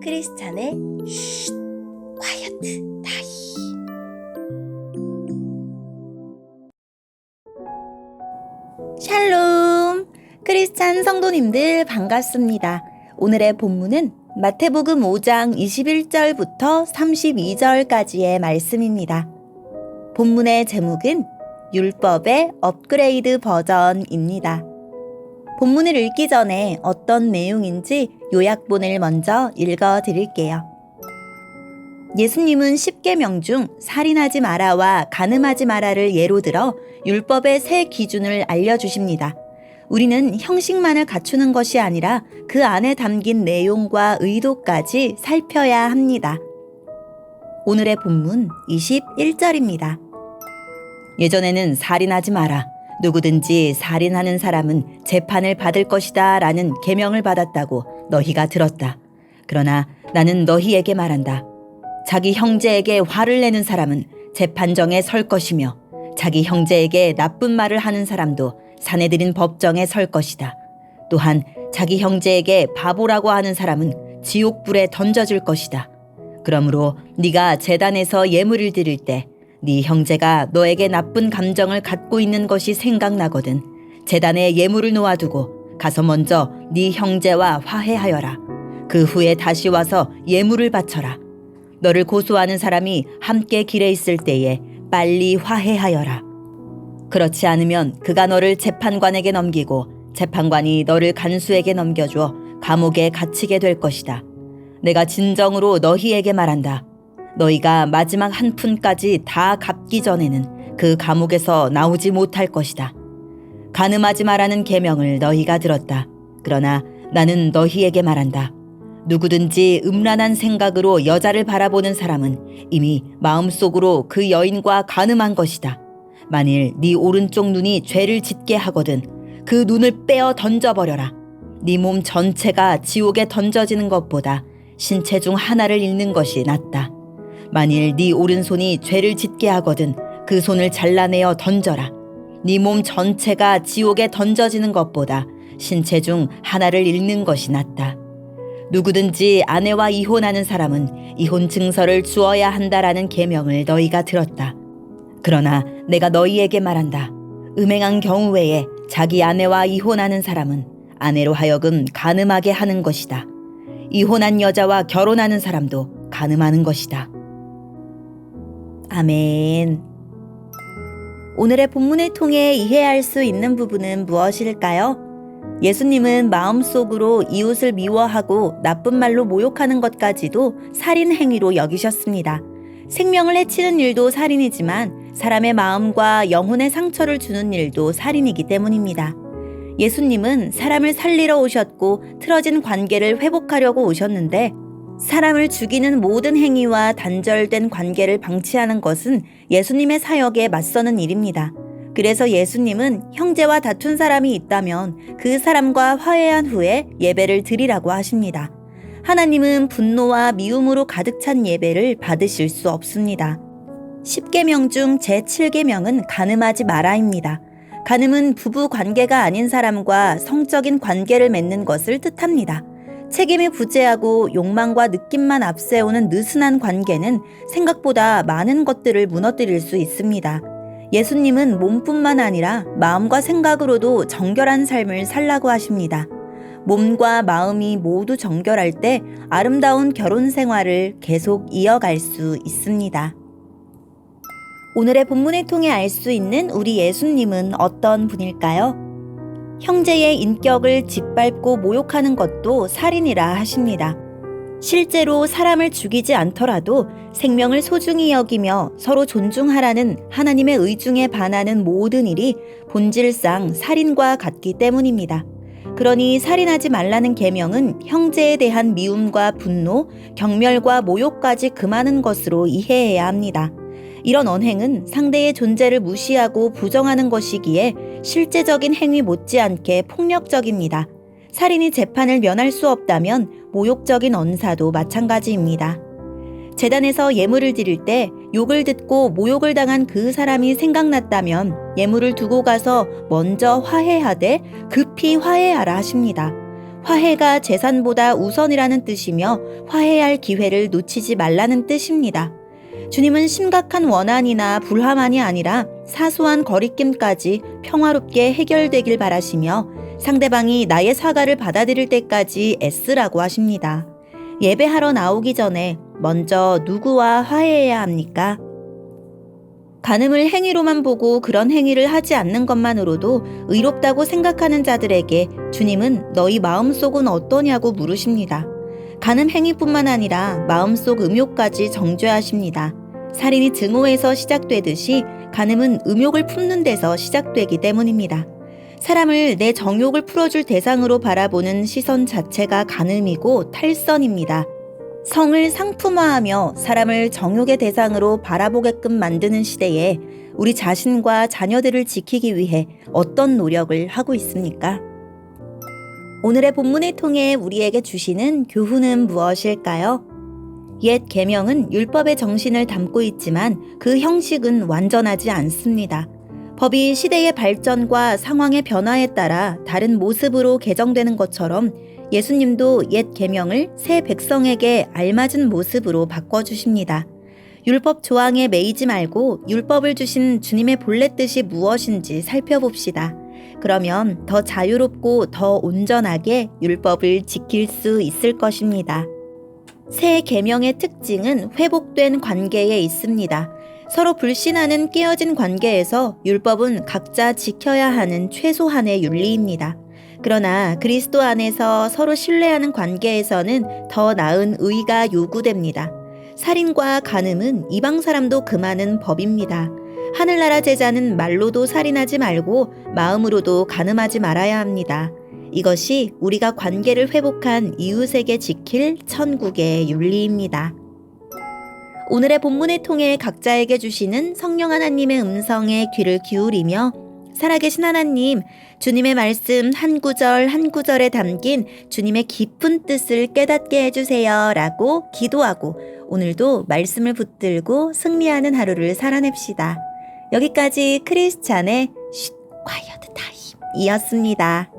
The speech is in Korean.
크리스찬의 쉿 콰이어트 타임. 샬롬! 크리스찬 성도님들 반갑습니다. 오늘의 본문은 마태복음 5장 21절부터 32절까지의 말씀입니다. 본문의 제목은 율법의 업그레이드 버전입니다. 본문을 읽기 전에 어떤 내용인지 요약본을 먼저 읽어드릴게요. 예수님은 10계명 중 살인하지 마라와 간음하지 마라를 예로 들어 율법의 세 기준을 알려주십니다. 우리는 형식만을 갖추는 것이 아니라 그 안에 담긴 내용과 의도까지 살펴야 합니다. 오늘의 본문 21절입니다. 예전에는 살인하지 마라. 누구든지 살인하는 사람은 재판을 받을 것이다 라는 계명을 받았다고 너희가 들었다. 그러나 나는 너희에게 말한다. 자기 형제에게 화를 내는 사람은 재판정에 설 것이며 자기 형제에게 나쁜 말을 하는 사람도 사내들인 법정에 설 것이다. 또한 자기 형제에게 바보라고 하는 사람은 지옥불에 던져질 것이다. 그러므로 네가 제단에서 예물을 드릴 때 네 형제가 너에게 나쁜 감정을 갖고 있는 것이 생각나거든 제단에 예물을 놓아두고 가서 먼저 네 형제와 화해하여라. 그 후에 다시 와서 예물을 바쳐라. 너를 고소하는 사람이 함께 길에 있을 때에 빨리 화해하여라. 그렇지 않으면 그가 너를 재판관에게 넘기고 재판관이 너를 간수에게 넘겨주어 감옥에 갇히게 될 것이다. 내가 진정으로 너희에게 말한다. 너희가 마지막 한 푼까지 다 갚기 전에는 그 감옥에서 나오지 못할 것이다. 간음하지 마라는 계명을 너희가 들었다. 그러나 나는 너희에게 말한다. 누구든지 음란한 생각으로 여자를 바라보는 사람은 이미 마음속으로 그 여인과 간음한 것이다. 만일 네 오른쪽 눈이 죄를 짓게 하거든 그 눈을 빼어 던져버려라. 네 몸 전체가 지옥에 던져지는 것보다 신체 중 하나를 잃는 것이 낫다. 만일 네 오른손이 죄를 짓게 하거든 그 손을 잘라내어 던져라. 네 몸 전체가 지옥에 던져지는 것보다 신체 중 하나를 잃는 것이 낫다. 누구든지 아내와 이혼하는 사람은 이혼 증서를 주어야 한다라는 계명을 너희가 들었다. 그러나 내가 너희에게 말한다. 음행한 경우 외에 자기 아내와 이혼하는 사람은 아내로 하여금 간음하게 하는 것이다. 이혼한 여자와 결혼하는 사람도 간음하는 것이다. 아멘. 오늘의 본문을 통해 이해할 수 있는 부분은 무엇일까요? 예수님은 마음속으로 이웃을 미워하고 나쁜 말로 모욕하는 것까지도 살인 행위로 여기셨습니다. 생명을 해치는 일도 살인이지만 사람의 마음과 영혼에 상처를 주는 일도 살인이기 때문입니다. 예수님은 사람을 살리러 오셨고 틀어진 관계를 회복하려고 오셨는데 사람을 죽이는 모든 행위와 단절된 관계를 방치하는 것은 예수님의 사역에 맞서는 일입니다. 그래서 예수님은 형제와 다툰 사람이 있다면 그 사람과 화해한 후에 예배를 드리라고 하십니다. 하나님은 분노와 미움으로 가득 찬 예배를 받으실 수 없습니다. 10계명 중 제7계명은 간음하지 마라입니다. 간음은 부부 관계가 아닌 사람과 성적인 관계를 맺는 것을 뜻합니다. 책임이 부재하고 욕망과 느낌만 앞세우는 느슨한 관계는 생각보다 많은 것들을 무너뜨릴 수 있습니다. 예수님은 몸뿐만 아니라 마음과 생각으로도 정결한 삶을 살라고 하십니다. 몸과 마음이 모두 정결할 때 아름다운 결혼 생활을 계속 이어갈 수 있습니다. 오늘의 본문을 통해 알 수 있는 우리 예수님은 어떤 분일까요? 형제의 인격을 짓밟고 모욕하는 것도 살인이라 하십니다. 실제로 사람을 죽이지 않더라도 생명을 소중히 여기며 서로 존중하라는 하나님의 의중에 반하는 모든 일이 본질상 살인과 같기 때문입니다. 그러니 살인하지 말라는 계명은 형제에 대한 미움과 분노, 경멸과 모욕까지 금하는 것으로 이해해야 합니다. 이런 언행은 상대의 존재를 무시하고 부정하는 것이기에 실제적인 행위 못지않게 폭력적입니다. 살인이 재판을 면할 수 없다면 모욕적인 언사도 마찬가지입니다. 제단에서 예물을 드릴 때 욕을 듣고 모욕을 당한 그 사람이 생각났다면 예물을 두고 가서 먼저 화해하되 급히 화해하라 하십니다. 화해가 재산보다 우선이라는 뜻이며 화해할 기회를 놓치지 말라는 뜻입니다. 주님은 심각한 원한이나 불화만이 아니라 사소한 거리낌까지 평화롭게 해결되길 바라시며 상대방이 나의 사과를 받아들일 때까지 애쓰라고 하십니다. 예배하러 나오기 전에 먼저 누구와 화해해야 합니까? 간음을 행위로만 보고 그런 행위를 하지 않는 것만으로도 의롭다고 생각하는 자들에게 주님은 너희 마음속은 어떠냐고 물으십니다. 간음 행위뿐만 아니라 마음속 음욕까지 정죄하십니다. 살인이 증오에서 시작되듯이 간음은 음욕을 품는 데서 시작되기 때문입니다. 사람을 내 정욕을 풀어줄 대상으로 바라보는 시선 자체가 간음이고 탈선입니다. 성을 상품화하며 사람을 정욕의 대상으로 바라보게끔 만드는 시대에 우리 자신과 자녀들을 지키기 위해 어떤 노력을 하고 있습니까? 오늘의 본문을 통해 우리에게 주시는 교훈은 무엇일까요? 옛 계명은 율법의 정신을 담고 있지만 그 형식은 완전하지 않습니다. 법이 시대의 발전과 상황의 변화에 따라 다른 모습으로 개정되는 것처럼 예수님도 옛 계명을 새 백성에게 알맞은 모습으로 바꿔주십니다. 율법 조항에 매이지 말고 율법을 주신 주님의 본래 뜻이 무엇인지 살펴봅시다. 그러면 더 자유롭고 더 온전하게 율법을 지킬 수 있을 것입니다. 새 계명의 특징은 회복된 관계에 있습니다. 서로 불신하는 깨어진 관계에서 율법은 각자 지켜야 하는 최소한의 윤리입니다. 그러나 그리스도 안에서 서로 신뢰하는 관계에서는 더 나은 의가 요구됩니다. 살인과 간음은 이방 사람도 금하는 법입니다. 하늘나라 제자는 말로도 살인하지 말고 마음으로도 간음하지 말아야 합니다. 이것이 우리가 관계를 회복한 이웃에게 지킬 천국의 윤리입니다. 오늘의 본문을 통해 각자에게 주시는 성령 하나님의 음성에 귀를 기울이며 살아계신 하나님, 주님의 말씀 한 구절 한 구절에 담긴 주님의 깊은 뜻을 깨닫게 해주세요 라고 기도하고 오늘도 말씀을 붙들고 승리하는 하루를 살아냅시다. 여기까지 크리스찬의 쉿 콰이어트 타임이었습니다.